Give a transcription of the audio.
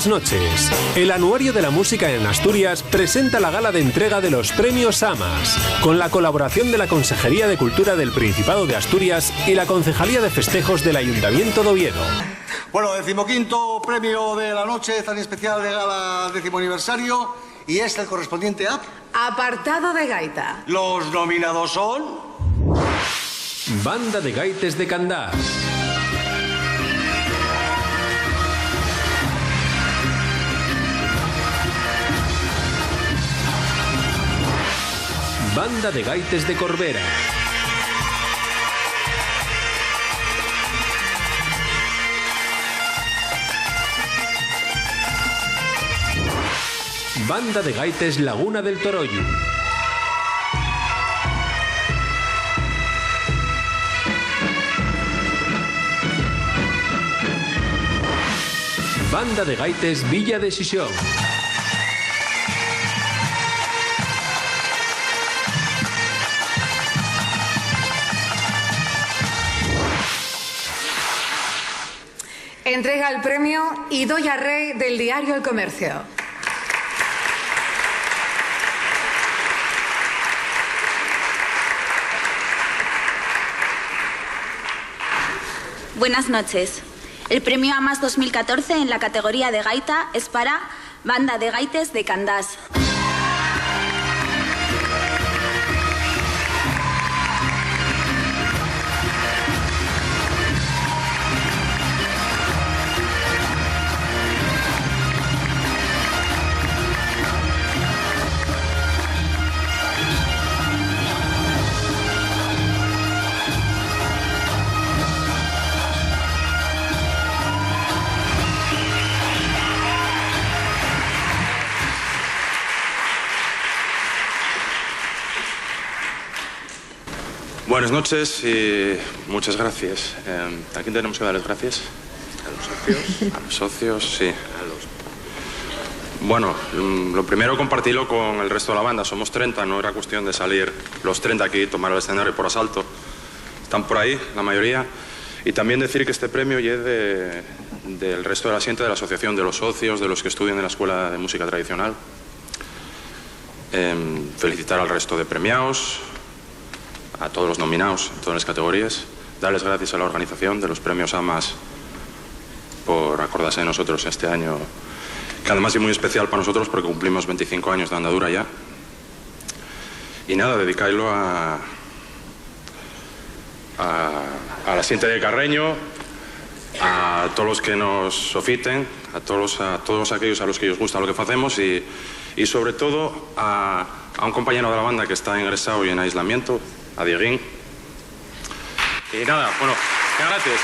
Buenas noches. El Anuario de la Música en Asturias presenta la gala de entrega de los premios AMAS, con la colaboración de la Consejería de Cultura del Principado de Asturias y la Concejalía de Festejos del Ayuntamiento de Oviedo. Bueno, 15º premio de la noche tan especial de gala 10º aniversario, y es el correspondiente a... Apartado de gaita. Los nominados son... Banda de Gaites de Candás. Banda de Gaites de Corbera. Banda de Gaites Laguna del Toroyu. Banda de Gaites Villa de Sisión. Entrega el premio Idoia Rey del diario El Comercio. Buenas noches. El premio AMAS 2014 en la categoría de gaita es para Banda de Gaites de Candás. Buenas noches y muchas gracias. ¿A quién tenemos que dar las gracias? A los socios. A los socios, sí. Bueno, lo primero, compartirlo con el resto de la banda. Somos 30, no era cuestión de salir los 30 aquí y tomar el escenario por asalto. Están por ahí, la mayoría. Y también decir que este premio es del resto de la gente de la asociación, de los socios, de los que estudian en la Escuela de Música Tradicional. Felicitar al resto de premiados, a todos los nominados en todas las categorías, darles gracias a la organización de los premios AMAS por acordarse de nosotros este año, que además es muy especial para nosotros porque cumplimos 25 años de andadura ya. Y nada, dedicarlo a la gente de Carreño, a todos los que nos sofiten, a todos aquellos a los que os gusta lo que hacemos y sobre todo a un compañero de la banda que está ingresado y en aislamiento, a Dieguín. Y nada, bueno, gracias.